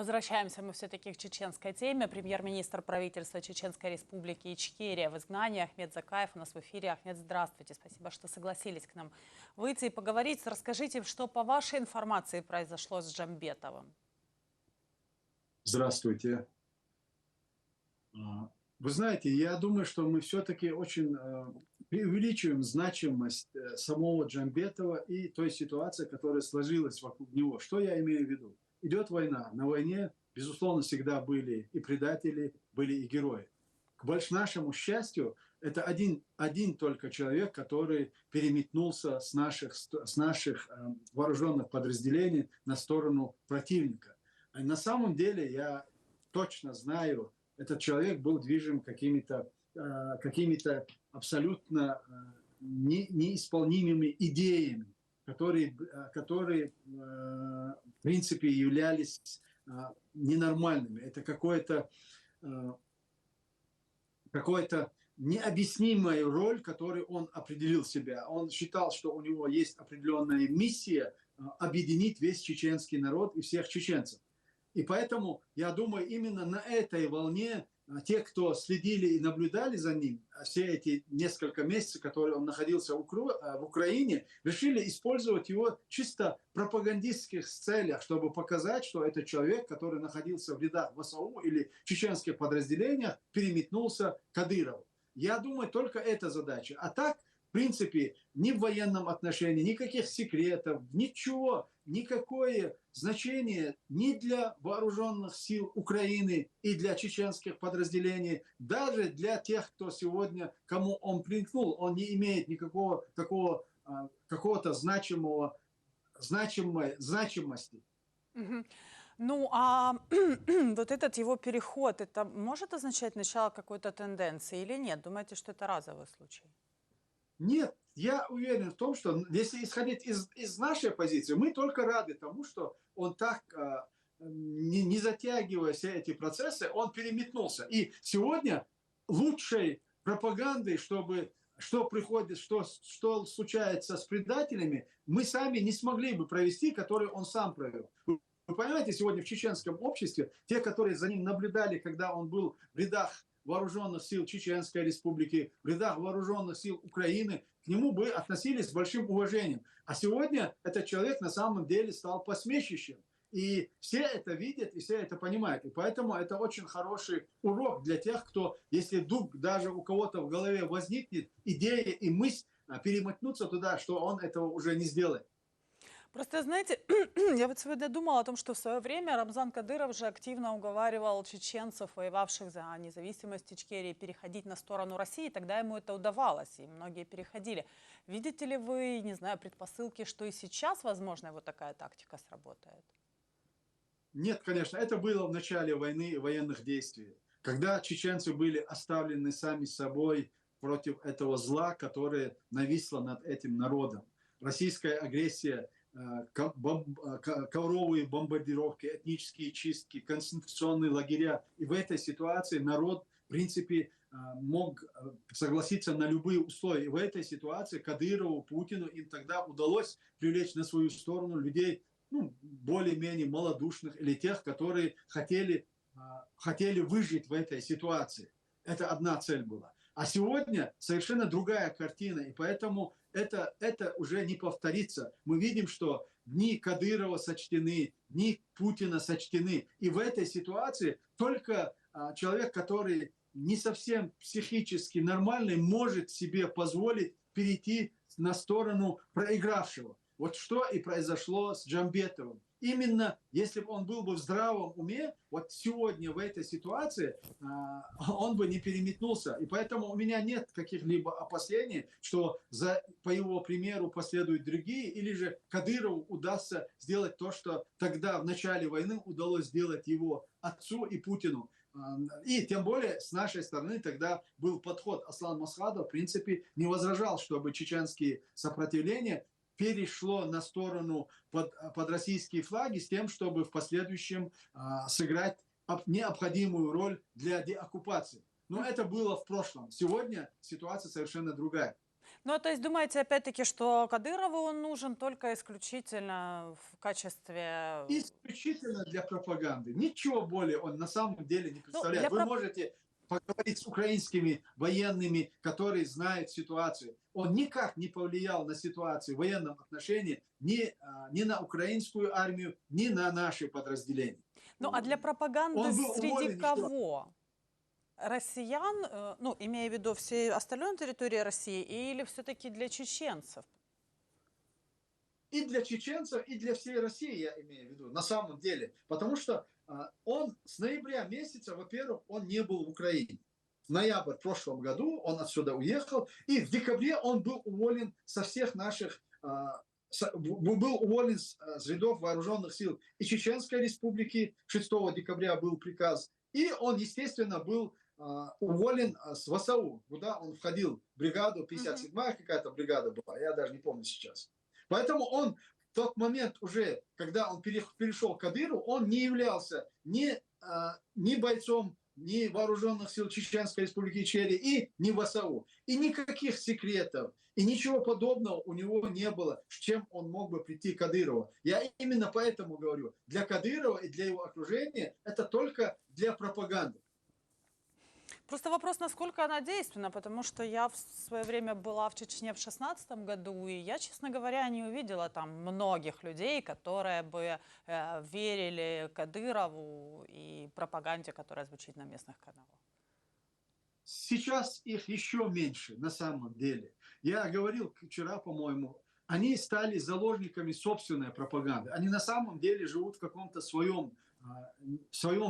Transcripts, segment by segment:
Возвращаемся мы все-таки к чеченской теме. Премьер-министр правительства Чеченской Республики Ичкерия в изгнании Ахмед Закаев у нас в эфире. Ахмед, здравствуйте. Спасибо, что согласились к нам выйти и поговорить. Расскажите, что по вашей информации произошло с Джамбетовым? Здравствуйте. Вы знаете, я думаю, что мы все-таки очень преувеличиваем значимость самого Джамбетова и той ситуации, которая сложилась вокруг него. Что я имею в виду? Идет война. На войне, безусловно, всегда были и предатели, были и герои. К нашему счастью, это один только человек, который переметнулся с наших вооруженных подразделений на сторону противника. А на самом деле, я точно знаю, этот человек был движим какими-то абсолютно неисполнимыми идеями, которые в принципе являлись ненормальными. Это какая-то необъяснимая роль, которую он определил себя. Он считал, что у него есть определенная миссия объединить весь чеченский народ и всех чеченцев. И поэтому, я думаю, именно на этой волне те, кто следили и наблюдали за ним все эти несколько месяцев, которые он находился в Украине, решили использовать его чисто в пропагандистских целях, чтобы показать, что этот человек, который находился в рядах ВСУ или чеченских подразделениях, переметнулся к Кадырову. Я думаю, только эта задача. А так, в принципе, ни в военном отношении, никаких секретов, ничего, никакое значение ни для вооруженных сил Украины и для чеченских подразделений, даже для тех, кто сегодня, кому он примкнул, он не имеет никакого такого какого-то значимости. Ну, а вот этот его переход, это может означать начало какой-то тенденции или нет? Думаете, что это разовый случай? Нет, я уверен в том, что если исходить из нашей позиции, мы только рады тому, что он так, не затягивая все эти процессы, он переметнулся. И сегодня лучшей пропагандой, что приходит, что случается с предателями, мы сами не смогли бы провести, которую он сам провел. Вы понимаете, сегодня в чеченском обществе, те, которые за ним наблюдали, когда он был в рядах вооруженных сил Чеченской Республики, в рядах вооруженных сил Украины, к нему бы относились с большим уважением. А сегодня этот человек на самом деле стал посмешищем. И все это видят, и все это понимают. И поэтому это очень хороший урок для тех, кто, если вдруг даже у кого-то в голове возникнет идея и мысль перемотнуться туда, что он этого уже не сделает. Просто, знаете, я вот сегодня думала о том, что в свое время Рамзан Кадыров же активно уговаривал чеченцев, воевавших за независимость Ичкерии, переходить на сторону России. Тогда ему это удавалось, и многие переходили. Видите ли вы, не знаю, предпосылки, что и сейчас, возможно, вот такая тактика сработает? Нет, конечно, это было в начале войны и военных действий, когда чеченцы были оставлены сами собой против этого зла, которое нависло над этим народом. Российская агрессия, ковровые бомбардировки, этнические чистки, концентрационные лагеря. И в этой ситуации народ, в принципе, мог согласиться на любые условия. И в этой ситуации Кадырову, Путину, им тогда удалось привлечь на свою сторону людей, более-менее малодушных или тех, которые хотели выжить в этой ситуации. Это одна цель была. А сегодня совершенно другая картина, и поэтому это уже не повторится. Мы видим, что дни Кадырова сочтены, дни Путина сочтены. И в этой ситуации только человек, который не совсем психически нормальный, может себе позволить перейти на сторону проигравшего. Вот что и произошло с Джамбетовым. Именно если бы он был бы в здравом уме, вот сегодня в этой ситуации он бы не переметнулся. И поэтому у меня нет каких-либо опасений, что по его примеру последуют другие, или же Кадырову удастся сделать то, что тогда в начале войны удалось сделать его отцу и Путину. И тем более с нашей стороны тогда был подход. Аслан Масхадов, в принципе, не возражал, чтобы чеченские сопротивления перешло на сторону под российские флаги с тем, чтобы в последующем сыграть необходимую роль для деоккупации. Но это было в прошлом. Сегодня ситуация совершенно другая. Ну, то есть думаете, опять-таки, что Кадырову он нужен только исключительно в качестве... Исключительно для пропаганды. Ничего более он на самом деле не Ну, представляет. Вы можете поговорить с украинскими военными, которые знают ситуацию. Он никак не повлиял на ситуацию в военном отношении ни на украинскую армию, ни на наши подразделения. Ну, а для пропаганды Он был среди уволен, и что? кого? Россиян, ну, имея в виду всей остальной территории России, или все-таки для чеченцев? И для чеченцев, и для всей России, я имею в виду, на самом деле. Потому что он с ноября месяца, во-первых, он не был в Украине. В ноябре в прошлом году он отсюда уехал, и в декабре он был уволен со всех наших, был уволен с рядов вооруженных сил и Чеченской республики, 6 декабря был приказ, и он, естественно, был уволен с ВСУ, куда он входил, в бригаду, 57-я какая-то бригада была, я даже не помню сейчас. Поэтому он в тот момент уже, когда он перешел к Кадырову, он не являлся ни бойцом, ни вооруженных сил Чеченской республики Ичкерия и ни ВСУ. И никаких секретов, и ничего подобного у него не было, с чем он мог бы прийти к Кадырову. Я именно поэтому говорю, для Кадырова и для его окружения это только для пропаганды. Просто вопрос, насколько она действенна, потому что я в свое время была в Чечне в 2016 году, и я, честно говоря, не увидела там многих людей, которые бы верили Кадырову и пропаганде, которая звучит на местных каналах. Сейчас их еще меньше на самом деле. Я говорил вчера, по-моему, они стали заложниками собственной пропаганды. Они на самом деле живут в каком-то своем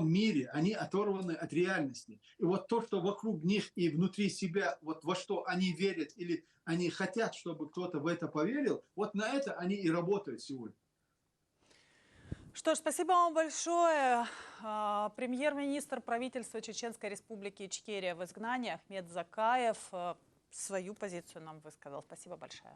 мире, они оторваны от реальности. И вот то, что вокруг них и внутри себя, вот во что они верят или они хотят, чтобы кто-то в это поверил, вот на это они и работают сегодня. Что ж, спасибо вам большое. Премьер-министр правительства Чеченской республики Ичкерия в изгнании Ахмед Закаев свою позицию нам высказал. Спасибо большое.